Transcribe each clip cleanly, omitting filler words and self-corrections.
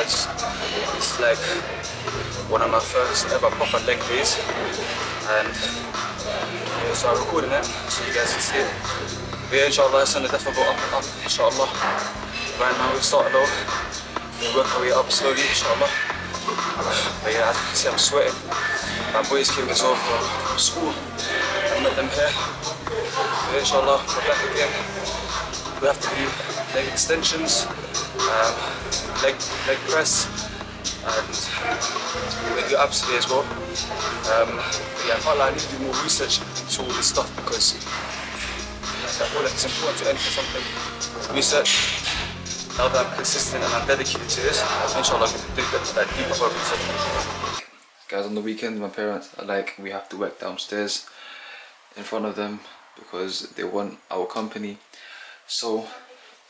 guys, it's like one of my first ever proper leg days, and yeah, so I'm recording it so you guys can see it. But yeah, inshallah, it's gonna definitely go up, inshallah. Right now we start low, we work our way up slowly, inshallah. But yeah, as you can see, I'm sweating. My boys came as well from school. I met them here. But inshallah, we're back again. We have to do leg extensions, leg press, and we do abs today as well. But yeah, I can't lie, I need to do more research into all this stuff because I feel like it's important to enter something. Research. Now that I'm consistent and I'm dedicated to this, inshallah, I can do that deeper research. Guys, on the weekend, my parents are like, we have to work downstairs in front of them because they want our company. So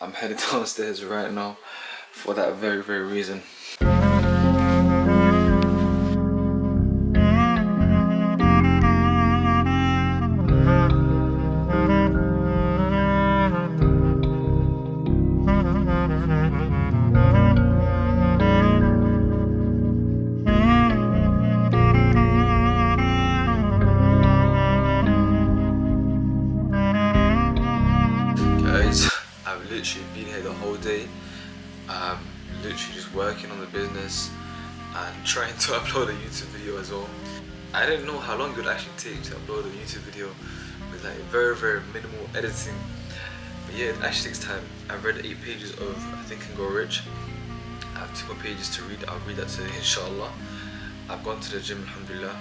I'm headed downstairs right now for that very reason. I've literally been here the whole day, literally just working on the business and trying to upload a YouTube video as well. I didn't know how long it would actually take to upload a YouTube video with like very minimal editing. But yeah, it actually takes time. I've read 8 pages of Think and Grow Rich. I have 2 more pages to read. I'll read that today, inshallah. I've gone to the gym, alhamdulillah,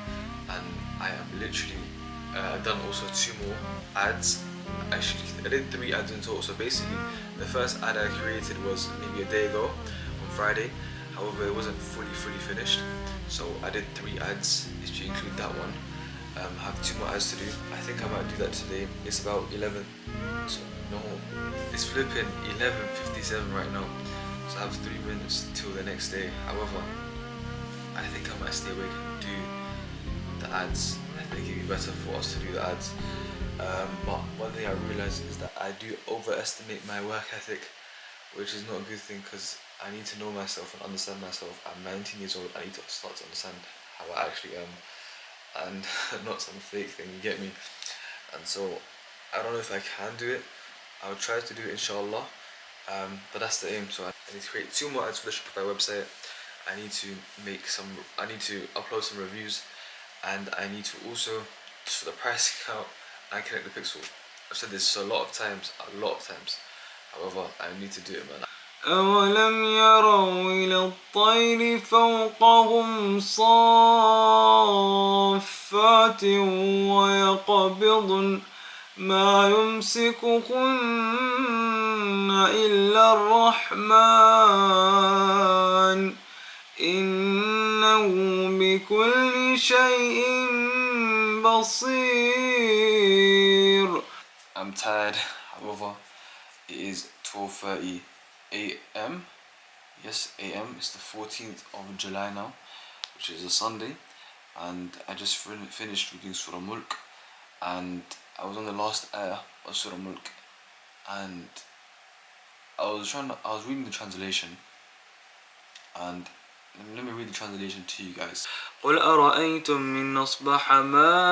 and I am literally done also 2 more ads. Actually, I did 3 ads in total. So basically, the first ad I created was maybe a day ago on Friday. However, it wasn't fully finished. So I did 3 ads, if you include that one. I have 2 more ads to do. I think I might do that today. It's about 11. So no, it's flipping 11:57 right now. So I have 3 minutes till the next day. However, I think I might stay awake and do the ads. I think it'd be better for us to do the ads. But one thing I realised is that I do overestimate my work ethic, which is not a good thing because I need to know myself and understand myself. I'm 19 years old, I need to start to understand how I actually am and not some fake thing, you get me? And so I don't know if I can do it. I'll try to do it, inshallah, but that's the aim. So I need to create 2 more ads for the Shopify website. I need to upload some reviews, and I need to also, just for the pricing out, and connect the pixel. I've said this a lot of times. However, I need to do it, man. أولم يروا إلى الطير فوقهم صافات ويقبضن ما يمسكهن إلا الرحمن إنه بكل شيء بصير. I'm tired, however, it is 12:30 AM. Yes, AM. It's the 14th of July now, which is a Sunday, and I just finished reading Surah Mulk, and I was on the last ayah of Surah Mulk, and I was reading the translation, and let me read the translation to you guys. قل أرأيتم من أصبح ماؤكم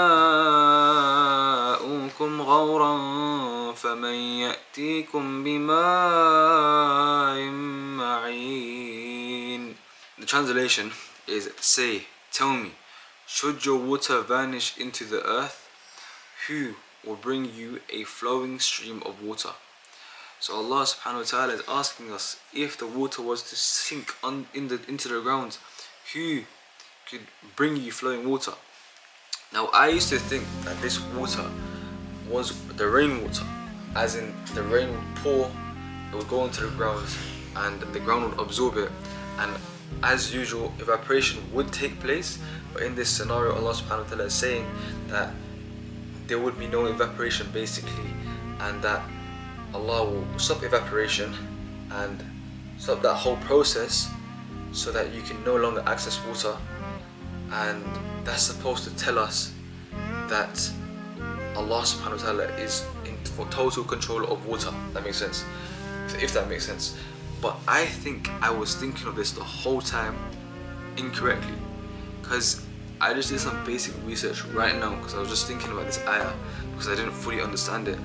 غورا فمن يأتيكم بماء معين. The translation is, say, tell me, should your water vanish into the earth, who will bring you a flowing stream of water? So Allah subhanahu wa ta'ala is asking us, if the water was to sink into the ground, who could bring you flowing water? Now I used to think that this water was the rainwater, as in the rain would pour, it would go into the ground and the ground would absorb it, and as usual evaporation would take place. But in this scenario, Allah subhanahu wa ta'ala is saying that there would be no evaporation basically, and that Allah will stop evaporation and stop that whole process so that you can no longer access water. And that's supposed to tell us that Allah subhanahu wa ta'ala is in total control of water. That makes sense, if that makes sense. But I think I was thinking of this the whole time incorrectly, because I just did some basic research right now because I was just thinking about this ayah because I didn't fully understand it,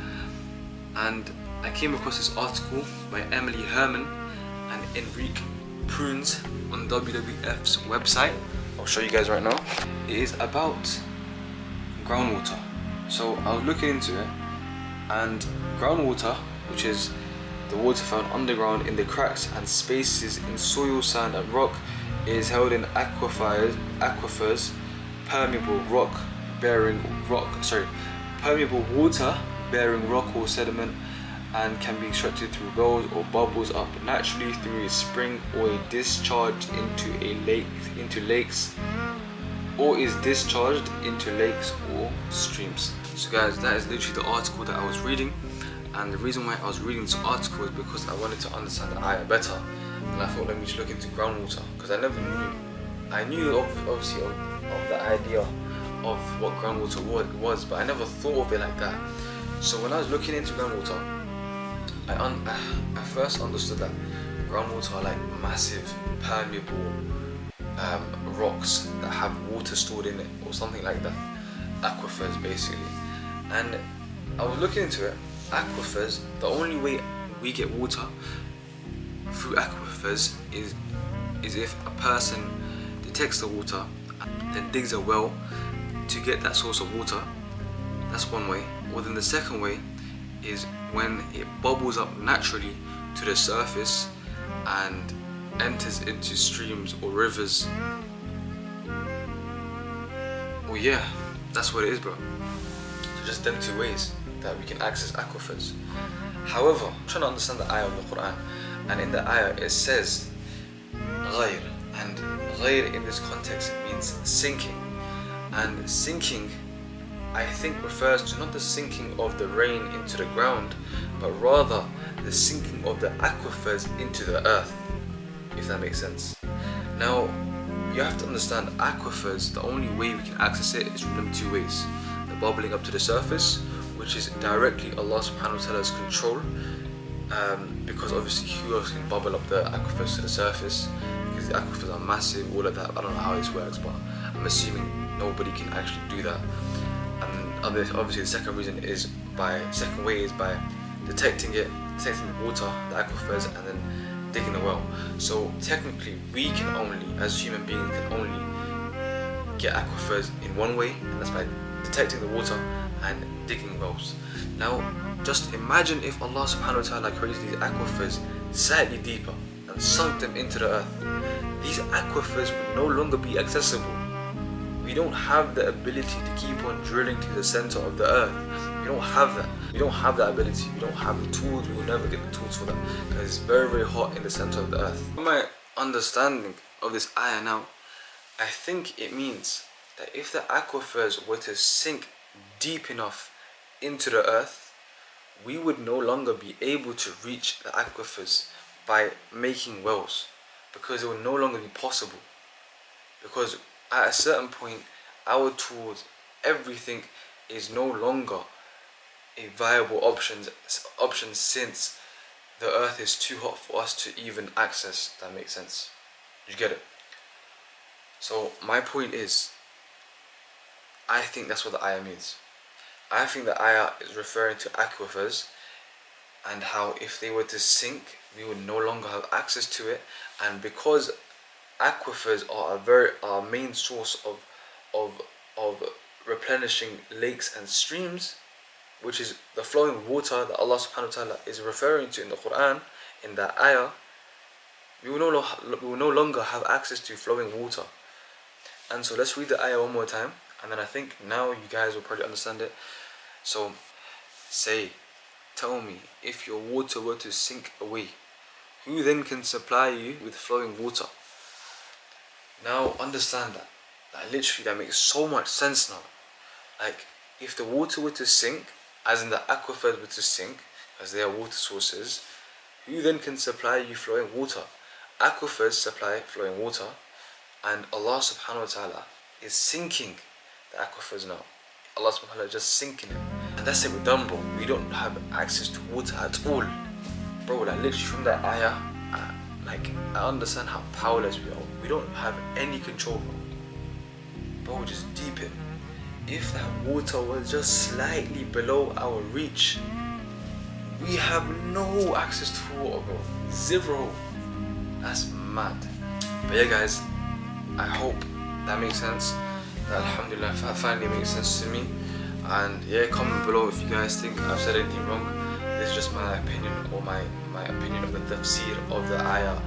and I came across this article by Emily Herman and Enrique Prunes on WWF's website. I'll show you guys right now. It is about groundwater. So I was looking into it, and groundwater, which is the water found underground in the cracks and spaces in soil, sand and rock, is held in aquifers, permeable water bearing rock or sediment, and can be extracted through wells or bubbles up naturally through a spring or a discharge into lakes, or is discharged into lakes or streams. So guys, that is literally the article that I was reading, and the reason why I was reading this article is because I wanted to understand the ayah better, and I thought let me just look into groundwater, because I never knew. I knew obviously of the idea of what groundwater was, but I never thought of it like that. So when I was looking into groundwater, I first understood that groundwater are like massive permeable rocks that have water stored in it or something like that. Aquifers basically. And I was looking into it. Aquifers, the only way we get water through aquifers is if a person detects the water and then digs a well to get that source of water. That's one way. Or then the second way is when it bubbles up naturally to the surface and enters into streams or rivers. Well, yeah, that's what it is, bro. So just them two ways that we can access aquifers. However, I'm trying to understand the ayah of the Quran, and in the ayah it says غير, and غير in this context means sinking, and sinking I think refers to not the sinking of the rain into the ground, but rather the sinking of the aquifers into the earth, if that makes sense. Now, you have to understand aquifers, the only way we can access it is from them two ways. The bubbling up to the surface, which is directly Allah subhanahu wa ta'ala's control, because obviously who else can bubble up the aquifers to the surface, because the aquifers are massive, all of that. I don't know how this works, but I'm assuming nobody can actually do that. And obviously the second way is by detecting the water, the aquifers, and then digging a well. So technically we can only, as human beings, can only get aquifers in one way, and that's by detecting the water and digging wells. Now just imagine if Allah subhanahu wa ta'ala created these aquifers slightly deeper and sunk them into the earth. These aquifers would no longer be accessible. We don't have the ability to keep on drilling to the center of the earth. We don't have that. We don't have that ability. We don't have the tools. We will never get the tools for that, because it's very, very hot in the center of the earth. From my understanding of this ayah now, I think it means that if the aquifers were to sink deep enough into the earth, we would no longer be able to reach the aquifers by making wells, because it would no longer be possible. Because at a certain point, our tools, everything is no longer a viable option since the earth is too hot for us to even access. That makes sense. You get it? So my point is, I think that's what the ayah means. I think the ayah is referring to aquifers, and how if they were to sink, we would no longer have access to it. And because aquifers are our main source of replenishing lakes and streams, which is the flowing water that Allah subhanahu wa ta'ala is referring to in the Quran, in that ayah, we will no longer have access to flowing water. And so let's read the ayah one more time, and then I think now you guys will probably understand it. So tell me, if your water were to sink away, who then can supply you with flowing water? Now understand that. Literally that makes so much sense now. Like, if the water were to sink, as in the aquifers were to sink, as they are water sources, who then can supply you flowing water? Aquifers supply flowing water, and Allah subhanahu wa ta'ala is sinking the aquifers now. Allah subhanahu wa ta'ala is just sinking it. And that's it, we're done, bro. We don't have access to water at all. Bro, like literally from that ayah, Like, I understand how powerless we are. We don't have any control, bro. Bro, just deep in. If that water was just slightly below our reach, we have no access to water, bro. Zero. That's mad. But yeah, guys, I hope that makes sense. That alhamdulillah finally makes sense to me. And yeah, comment below if you guys think I've said anything wrong. This is just my opinion, or my opinion of the tafsir of the ayah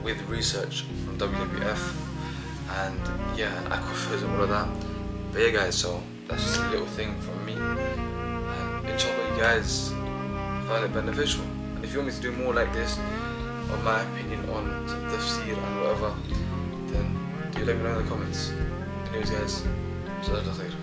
with research from WWF. And yeah, and aquifers and all of that. But yeah, guys, so that's just a little thing from me. And inshallah, you guys found it beneficial. And if you want me to do more like this, of my opinion on some tafsir and whatever, then do let me know in the comments. Anyways, guys, jazakallah khair.